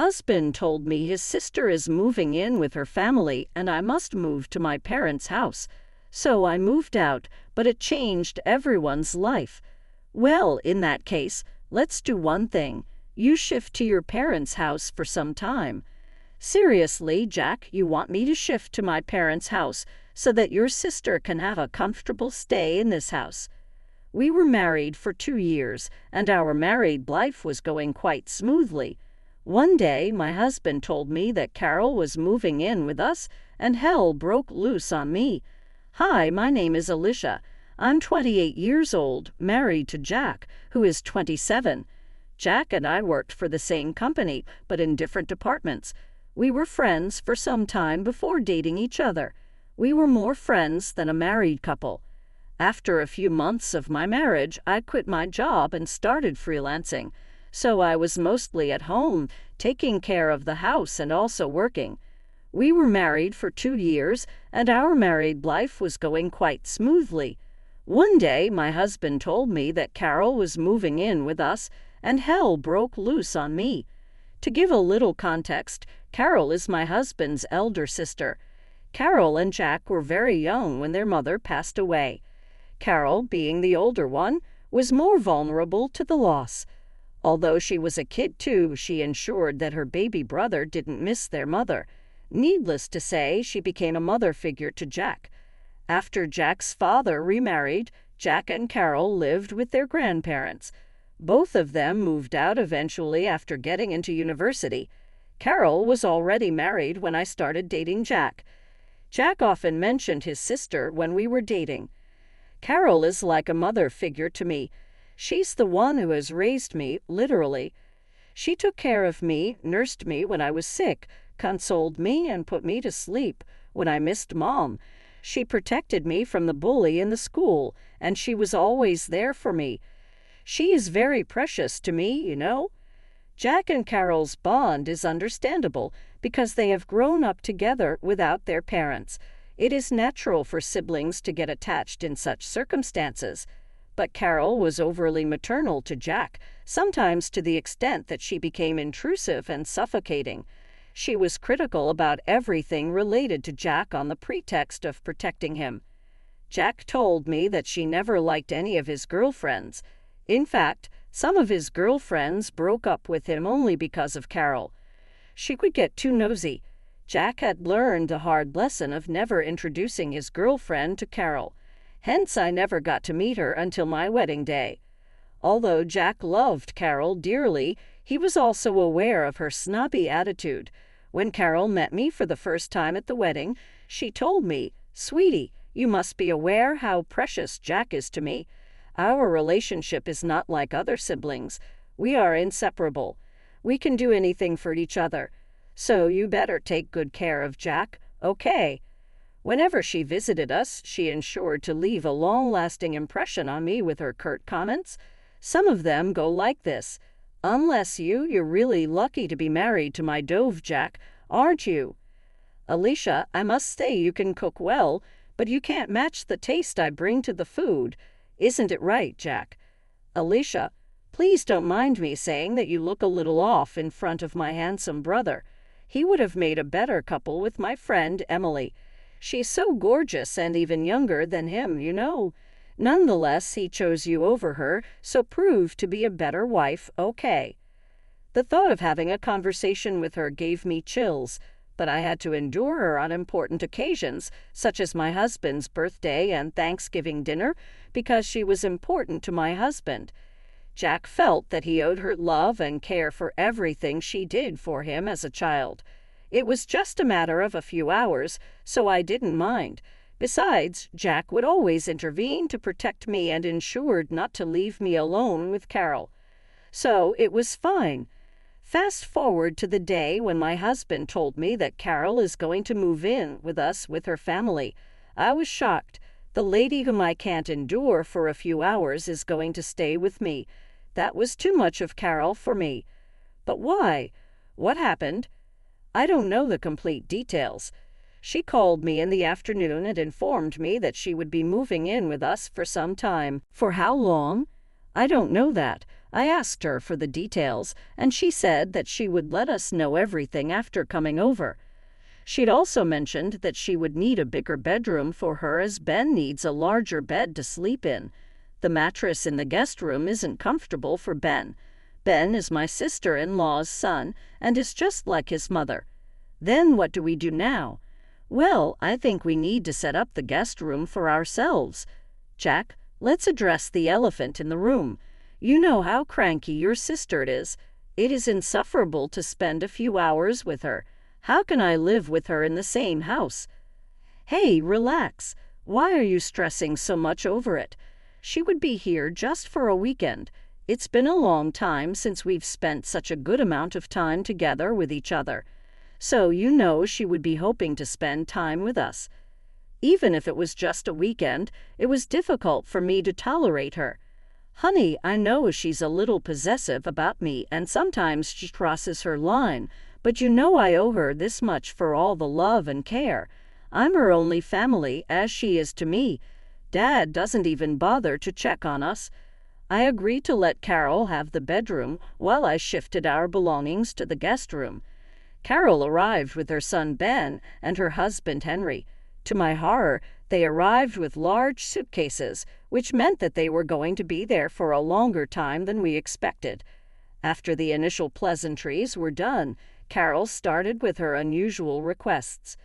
husband told me his sister is moving in with her family and I must move to my parents' house. So I moved out, but it changed everyone's life. Well, in that case, let's do one thing. You shift to your parents' house for some time. Seriously, Jack, you want me to shift to my parents' house so that your sister can have a comfortable stay in this house? We were married for 2 years, and our married life was going quite smoothly. One day, my husband told me that Carol was moving in with us, and hell broke loose on me. Hi, my name is Alicia. I'm 28 years old, married to Jack, who is 27. Jack and I worked for the same company, but in different departments. We were friends for some time before dating each other. We were more friends than a married couple. After a few months of my marriage, I quit my job and started freelancing. So I was mostly at home, taking care of the house and also working. We were married for 2 years, and our married life was going quite smoothly. One day, my husband told me that Carol was moving in with us, and hell broke loose on me. To give a little context, Carol is my husband's elder sister. Carol and Jack were very young when their mother passed away. Carol, being the older one, was more vulnerable to the loss. Although she was a kid too, she ensured that her baby brother didn't miss their mother. Needless to say, she became a mother figure to Jack. After Jack's father remarried, Jack and Carol lived with their grandparents. Both of them moved out eventually after getting into university. Carol was already married when I started dating Jack. Jack often mentioned his sister when we were dating. Carol is like a mother figure to me. She's the one who has raised me, literally. She took care of me, nursed me when I was sick, consoled me, and put me to sleep when I missed Mom. She protected me from the bully in the school, and she was always there for me. She is very precious to me, you know. Jack and Carol's bond is understandable because they have grown up together without their parents. It is natural for siblings to get attached in such circumstances. But Carol was overly maternal to Jack, sometimes to the extent that she became intrusive and suffocating. She was critical about everything related to Jack on the pretext of protecting him. Jack told me that she never liked any of his girlfriends. In fact, some of his girlfriends broke up with him only because of Carol. She would get too nosy. Jack had learned the hard lesson of never introducing his girlfriend to Carol. Hence, I never got to meet her until my wedding day. Although Jack loved Carol dearly, he was also aware of her snobby attitude. When Carol met me for the first time at the wedding, she told me, "Sweetie, you must be aware how precious Jack is to me. Our relationship is not like other siblings. We are inseparable. We can do anything for each other. So you better take good care of Jack, okay?" Whenever she visited us, she ensured to leave a long-lasting impression on me with her curt comments. Some of them go like this: "Unless you're really lucky to be married to my dove, Jack, aren't you? Alicia, I must say you can cook well, but you can't match the taste I bring to the food. Isn't it right, Jack? Alicia, please don't mind me saying that you look a little off in front of my handsome brother. He would have made a better couple with my friend Emily. She's so gorgeous and even younger than him, you know. Nonetheless, he chose you over her, so prove to be a better wife, okay?" The thought of having a conversation with her gave me chills, but I had to endure her on important occasions, such as my husband's birthday and Thanksgiving dinner, because she was important to my husband. Jack felt that he owed her love and care for everything she did for him as a child. It was just a matter of a few hours, so I didn't mind. Besides, Jack would always intervene to protect me and ensured not to leave me alone with Carol. So it was fine. Fast forward to the day when my husband told me that Carol is going to move in with us with her family. I was shocked. The lady whom I can't endure for a few hours is going to stay with me. That was too much of Carol for me. But why? What happened? I don't know the complete details. She called me in the afternoon and informed me that she would be moving in with us for some time. For how long? I don't know that. I asked her for the details, and she said that she would let us know everything after coming over. She'd also mentioned that she would need a bigger bedroom for her as Ben needs a larger bed to sleep in. The mattress in the guest room isn't comfortable for Ben. Ben is my sister-in-law's son and is just like his mother. Then what do we do now? Well, I think we need to set up the guest room for ourselves. Jack, let's address the elephant in the room. You know how cranky your sister is. It is insufferable to spend a few hours with her. How can I live with her in the same house? Hey, relax. Why are you stressing so much over it? She would be here just for a weekend. It's been a long time since we've spent such a good amount of time together with each other. So you know she would be hoping to spend time with us. Even if it was just a weekend, it was difficult for me to tolerate her. Honey, I know she's a little possessive about me and sometimes she crosses her line, but you know I owe her this much for all the love and care. I'm her only family, as she is to me. Dad doesn't even bother to check on us. I agreed to let Carol have the bedroom while I shifted our belongings to the guest room. Carol arrived with her son Ben and her husband Henry. To my horror, they arrived with large suitcases, which meant that they were going to be there for a longer time than we expected. After the initial pleasantries were done, Carol started with her unusual requests.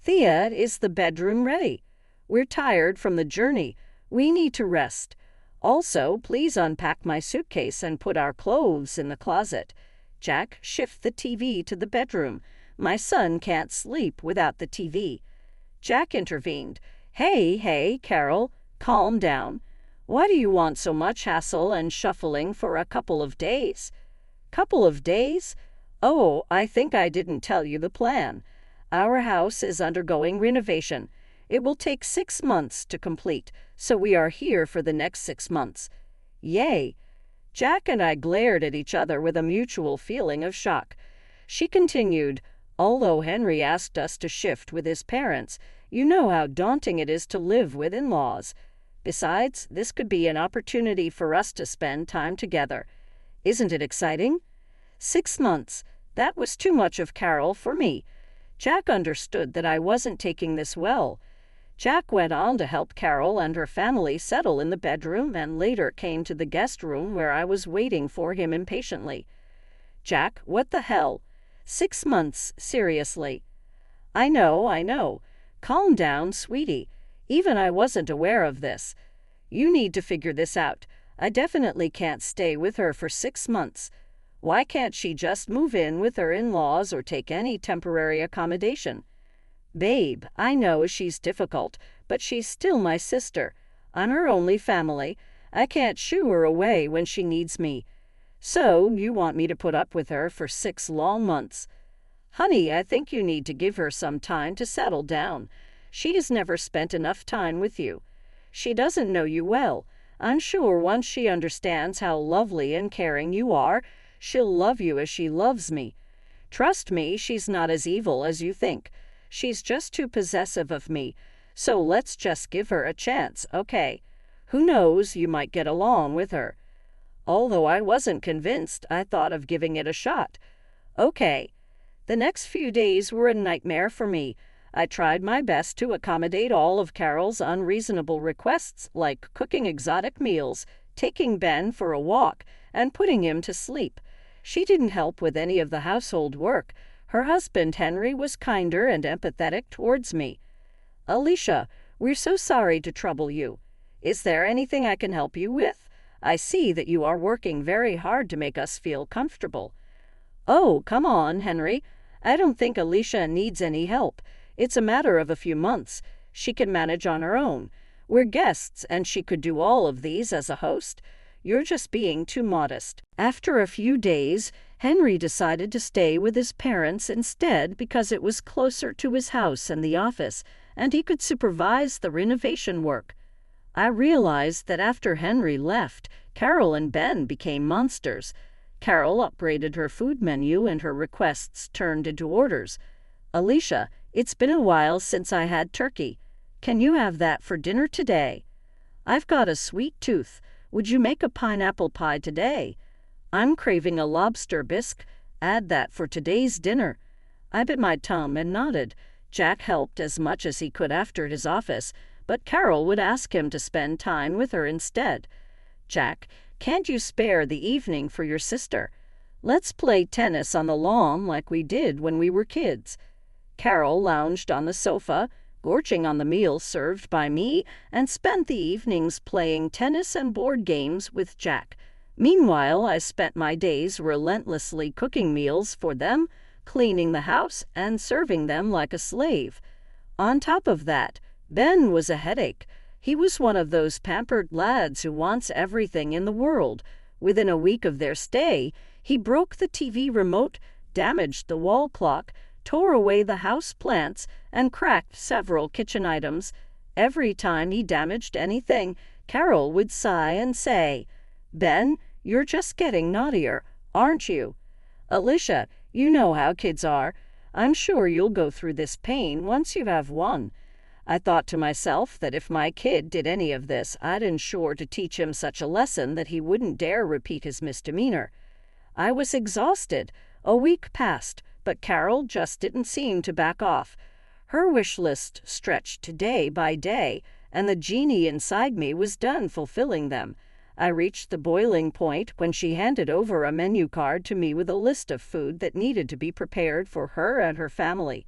Thea, is the bedroom ready? We're tired from the journey. We need to rest. Also, please unpack my suitcase and put our clothes in the closet. Jack, shift the TV to the bedroom. My son can't sleep without the TV. Jack intervened. Hey, Carol, calm down. Why do you want so much hassle and shuffling for a couple of days? Couple of days? Oh, I think I didn't tell you the plan. Our house is undergoing renovation. It will take 6 months to complete, so we are here for the next 6 months. Yay! Jack and I glared at each other with a mutual feeling of shock. She continued, although Henry asked us to shift with his parents, you know how daunting it is to live with in-laws. Besides, this could be an opportunity for us to spend time together. Isn't it exciting? 6 months. That was too much of Carol for me. Jack understood that I wasn't taking this well. Jack went on to help Carol and her family settle in the bedroom and later came to the guest room where I was waiting for him impatiently. Jack, what the hell? 6 months, seriously. I know. Calm down, sweetie. Even I wasn't aware of this. You need to figure this out. I definitely can't stay with her for 6 months. Why can't she just move in with her in-laws or take any temporary accommodation? Babe, I know she's difficult, but she's still my sister. I'm her only family. I can't shoo her away when she needs me. So, you want me to put up with her for 6 long months. Honey, I think you need to give her some time to settle down. She has never spent enough time with you. She doesn't know you well. I'm sure once she understands how lovely and caring you are, she'll love you as she loves me. Trust me, she's not as evil as you think. She's just too possessive of me. So let's just give her a chance, okay? Who knows, you might get along with her. Although I wasn't convinced, I thought of giving it a shot. Okay. The next few days were a nightmare for me. I tried my best to accommodate all of Carol's unreasonable requests, like cooking exotic meals, taking Ben for a walk, and putting him to sleep. She didn't help with any of the household work. Her husband, Henry, was kinder and empathetic towards me. Alicia, we're so sorry to trouble you. Is there anything I can help you with? I see that you are working very hard to make us feel comfortable. Oh, come on, Henry. I don't think Alicia needs any help. It's a matter of a few months. She can manage on her own. We're guests, and she could do all of these as a host. You're just being too modest. After a few days, Henry decided to stay with his parents instead because it was closer to his house and the office, and he could supervise the renovation work. I realized that after Henry left, Carol and Ben became monsters. Carol upgraded her food menu and her requests turned into orders. Alicia, it's been a while since I had turkey. Can you have that for dinner today? I've got a sweet tooth. Would you make a pineapple pie today? I'm craving a lobster bisque. Add that for today's dinner." I bit my tongue and nodded. Jack helped as much as he could after his office, but Carol would ask him to spend time with her instead. "Jack, can't you spare the evening for your sister? Let's play tennis on the lawn like we did when we were kids." Carol lounged on the sofa, gorging on the meal served by me, and spent the evenings playing tennis and board games with Jack. Meanwhile, I spent my days relentlessly cooking meals for them, cleaning the house, and serving them like a slave. On top of that, Ben was a headache. He was one of those pampered lads who wants everything in the world. Within a week of their stay, he broke the TV remote, damaged the wall clock, tore away the house plants, and cracked several kitchen items. Every time he damaged anything, Carol would sigh and say, "Ben, you're just getting naughtier, aren't you? Alicia, you know how kids are. I'm sure you'll go through this pain once you have one." I thought to myself that if my kid did any of this, I'd ensure to teach him such a lesson that he wouldn't dare repeat his misdemeanor. I was exhausted. A week passed, but Carol just didn't seem to back off. Her wish list stretched day by day, and the genie inside me was done fulfilling them. I reached the boiling point when she handed over a menu card to me with a list of food that needed to be prepared for her and her family.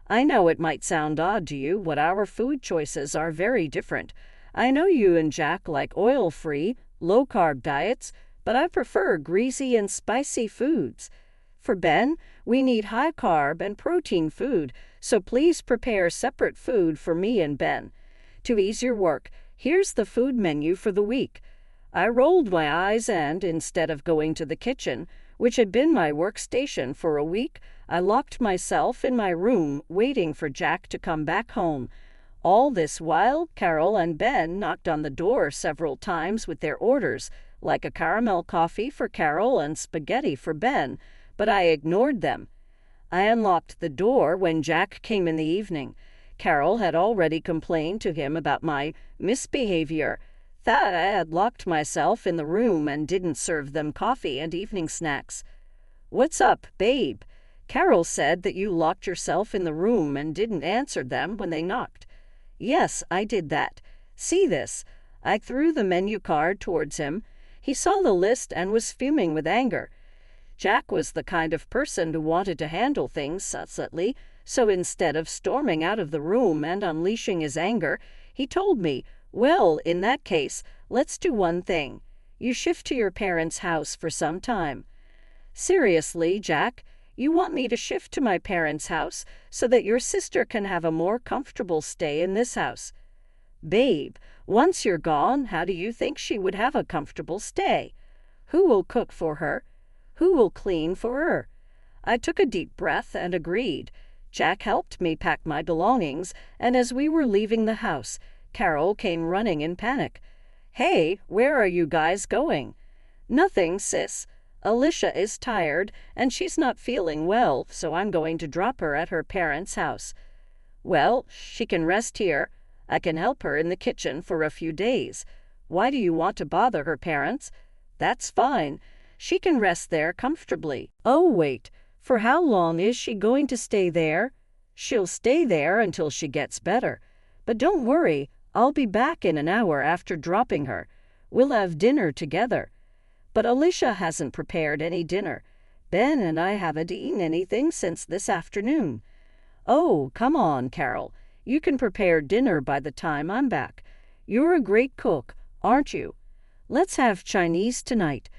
I know it might sound odd to you, but our food choices are very different. I know you and Jack like oil-free, low-carb diets, but I prefer greasy and spicy foods. For Ben, we need high-carb and protein food, so please prepare separate food for me and Ben. To ease your work, here's the food menu for the week. I rolled my eyes and, instead of going to the kitchen, which had been my workstation for a week, I locked myself in my room waiting for Jack to come back home. All this while, Carol and Ben knocked on the door several times with their orders, like a caramel coffee for Carol and spaghetti for Ben, but I ignored them. I unlocked the door when Jack came in the evening. Carol had already complained to him about my misbehavior, that I had locked myself in the room and didn't serve them coffee and evening snacks. "What's up, babe? Carol said that you locked yourself in the room and didn't answer them when they knocked." "Yes, I did that. See this." I threw the menu card towards him. He saw the list and was fuming with anger. Jack was the kind of person who wanted to handle things subtly, so instead of storming out of the room and unleashing his anger, he told me, "Well, in that case, let's do one thing. You shift to your parents' house for some time." "Seriously, Jack? You want me to shift to my parents' house so that your sister can have a more comfortable stay in this house?" "Babe, once you're gone, how do you think she would have a comfortable stay? Who will cook for her? Who will clean for her?" I took a deep breath and agreed. Jack helped me pack my belongings, and as we were leaving the house, Carol came running in panic. "Hey, where are you guys going?" "Nothing, sis. Alicia is tired, and she's not feeling well, so I'm going to drop her at her parents' house." "Well, she can rest here. I can help her in the kitchen for a few days. Why do you want to bother her parents?" "That's fine. She can rest there comfortably." "Oh, wait. For how long is she going to stay there?" "She'll stay there until she gets better. But don't worry, I'll be back in an hour after dropping her. We'll have dinner together." "But Alicia hasn't prepared any dinner. Ben and I haven't eaten anything since this afternoon." "Oh, come on, Carol. You can prepare dinner by the time I'm back. You're a great cook, aren't you? Let's have Chinese tonight."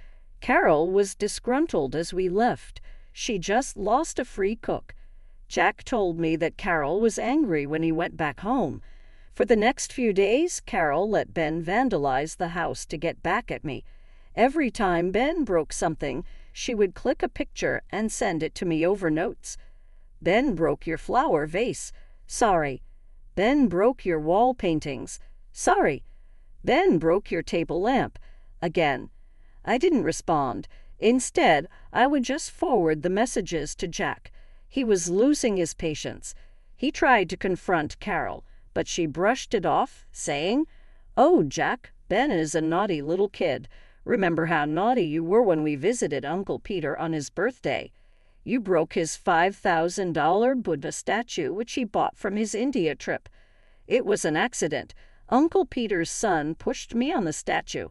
Carol was disgruntled as we left. She just lost a free cook. Jack told me that Carol was angry when he went back home. For the next few days, Carol let Ben vandalize the house to get back at me. Every time Ben broke something, she would click a picture and send it to me over notes. "Ben broke your flower vase. Sorry." "Ben broke your wall paintings. Sorry." "Ben broke your table lamp." Again. I didn't respond. Instead, I would just forward the messages to Jack. He was losing his patience. He tried to confront Carol, but she brushed it off, saying, "Oh, Jack, Ben is a naughty little kid. Remember how naughty you were when we visited Uncle Peter on his birthday? You broke his $5,000 Buddha statue, which he bought from his India trip. It was an accident. Uncle Peter's son pushed me on the statue.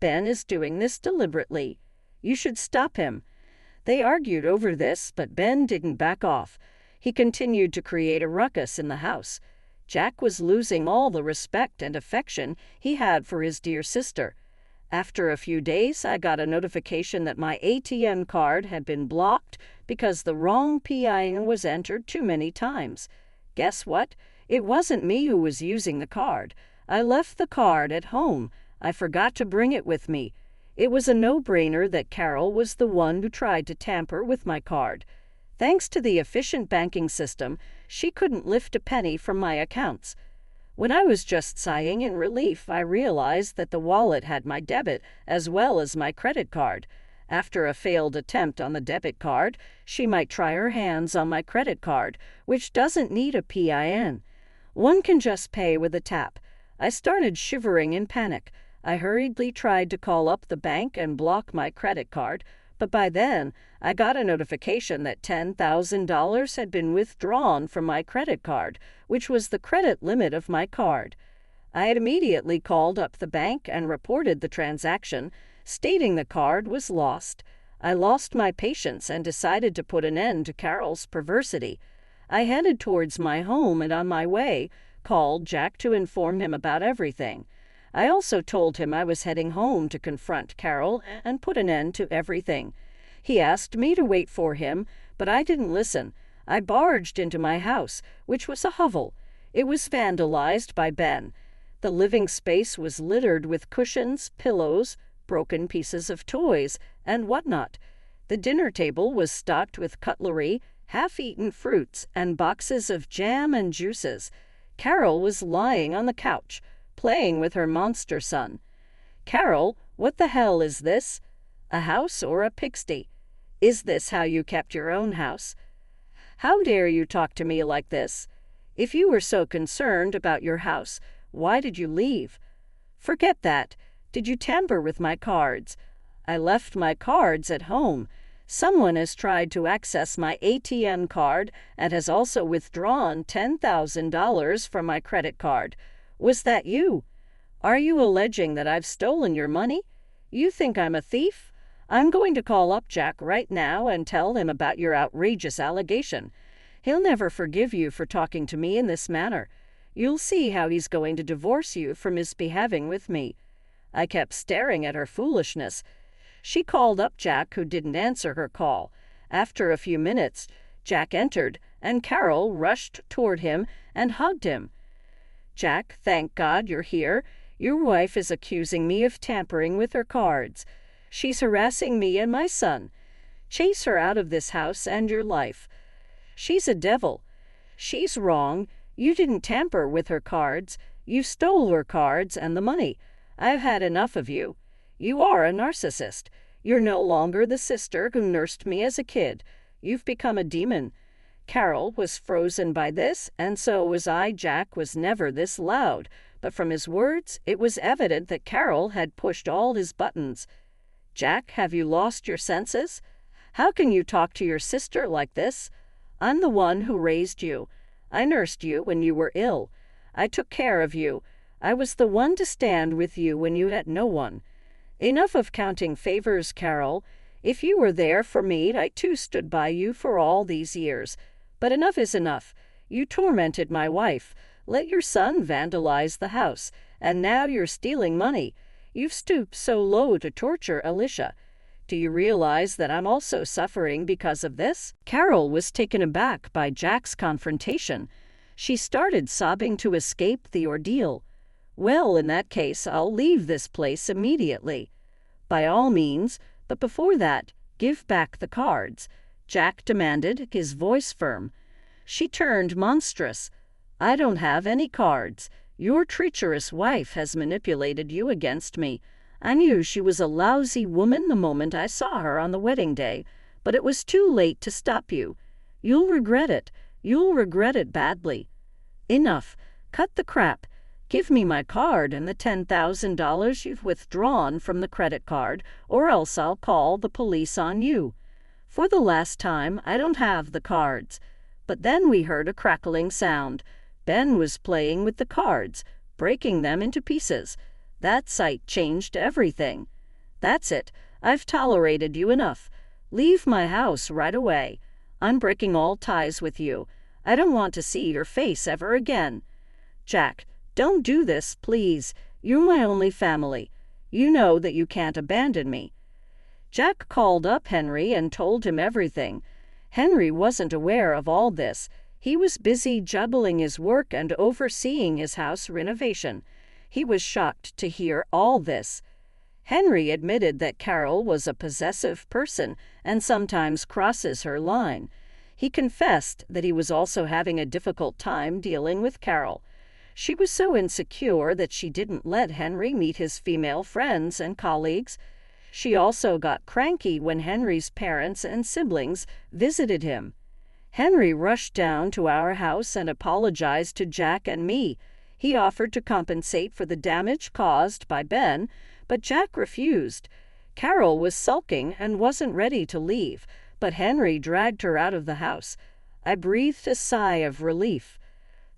Ben is doing this deliberately. You should stop him." They argued over this, but Ben didn't back off. He continued to create a ruckus in the house. Jack was losing all the respect and affection he had for his dear sister. After a few days, I got a notification that my ATM card had been blocked because the wrong PIN was entered too many times. Guess what? It wasn't me who was using the card. I left the card at home. I forgot to bring it with me. It was a no-brainer that Carol was the one who tried to tamper with my card. Thanks to the efficient banking system, she couldn't lift a penny from my accounts. When I was just sighing in relief, I realized that the wallet had my debit as well as my credit card. After a failed attempt on the debit card, she might try her hands on my credit card, which doesn't need a PIN. One can just pay with a tap. I started shivering in panic. I hurriedly tried to call up the bank and block my credit card, but by then I got a notification that $10,000 had been withdrawn from my credit card, which was the credit limit of my card. I had immediately called up the bank and reported the transaction, stating the card was lost. I lost my patience and decided to put an end to Carol's perversity. I headed towards my home and on my way called Jack to inform him about everything. I also told him I was heading home to confront Carol and put an end to everything. He asked me to wait for him, but I didn't listen. I barged into my house, which was a hovel. It was vandalized by Ben. The living space was littered with cushions, pillows, broken pieces of toys, and whatnot. The dinner table was stocked with cutlery, half-eaten fruits, and boxes of jam and juices. Carol was lying on the couch, playing with her monster son. "Carol, what the hell is this? A house or a pigsty? Is this how you kept your own house? How dare you talk to me like this? If you were so concerned about your house, why did you leave? Forget that. Did you tamper with my cards? I left my cards at home. Someone has tried to access my ATM card and has also withdrawn $10,000 from my credit card. Was that you? Are you alleging that I've stolen your money? You think I'm a thief? I'm going to call up Jack right now and tell him about your outrageous allegation. He'll never forgive you for talking to me in this manner. You'll see how he's going to divorce you for misbehaving with me." I kept staring at her foolishness. She called up Jack, who didn't answer her call. After a few minutes, Jack entered, and Carol rushed toward him and hugged him. "Jack, thank God you're here. Your wife is accusing me of tampering with her cards. She's harassing me and my son. Chase her out of this house and your life. She's a devil. She's wrong. You didn't tamper with her cards. You stole her cards and the money. I've had enough of you. You are a narcissist. You're no longer the sister who nursed me as a kid. You've become a demon." Carol was frozen by this, and so was I. Jack was never this loud, but from his words it was evident that Carol had pushed all his buttons. "Jack, have you lost your senses? How can you talk to your sister like this? I'm the one who raised you. I nursed you when you were ill. I took care of you. I was the one to stand with you when you had no one. Enough of counting favors, Carol. If you were there for me, I too stood by you for all these years. But enough is enough. You tormented my wife, let your son vandalize the house, and now you're stealing money. You've stooped so low to torture Alicia. Do you realize that I'm also suffering because of this?" Carol was taken aback by Jack's confrontation. She started sobbing to escape the ordeal. "Well, in that case, I'll leave this place immediately." "By all means, but before that, give back the cards," Jack demanded, his voice firm. She turned monstrous. "I don't have any cards. Your treacherous wife has manipulated you against me. I knew she was a lousy woman the moment I saw her on the wedding day, but it was too late to stop you. You'll regret it. You'll regret it badly." "Enough. Cut the crap. Give me my card and the $10,000 you've withdrawn from the credit card, or else I'll call the police on you. For the last time, I don't have the cards." But then we heard a crackling sound. Ben was playing with the cards, breaking them into pieces. That sight changed everything. "That's it. I've tolerated you enough. Leave my house right away. I'm breaking all ties with you. I don't want to see your face ever again." "Jack, don't do this, please. You're my only family. You know that you can't abandon me." Jack called up Henry and told him everything. Henry wasn't aware of all this. He was busy juggling his work and overseeing his house renovation. He was shocked to hear all this. Henry admitted that Carol was a possessive person and sometimes crosses her line. He confessed that he was also having a difficult time dealing with Carol. She was so insecure that she didn't let Henry meet his female friends and colleagues. She also got cranky when Henry's parents and siblings visited him. Henry rushed down to our house and apologized to Jack and me. He offered to compensate for the damage caused by Ben, but Jack refused. Carol was sulking and wasn't ready to leave, but Henry dragged her out of the house. I breathed a sigh of relief.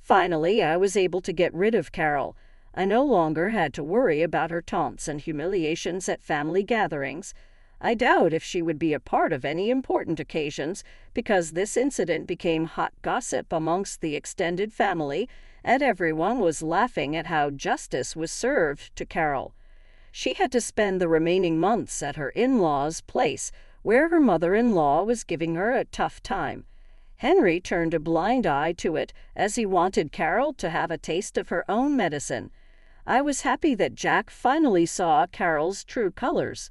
Finally, I was able to get rid of Carol. I no longer had to worry about her taunts and humiliations at family gatherings. I doubt if she would be a part of any important occasions, because this incident became hot gossip amongst the extended family, and everyone was laughing at how justice was served to Carol. She had to spend the remaining months at her in-laws' place, where her mother-in-law was giving her a tough time. Henry turned a blind eye to it, as he wanted Carol to have a taste of her own medicine. I was happy that Jack finally saw Carol's true colors.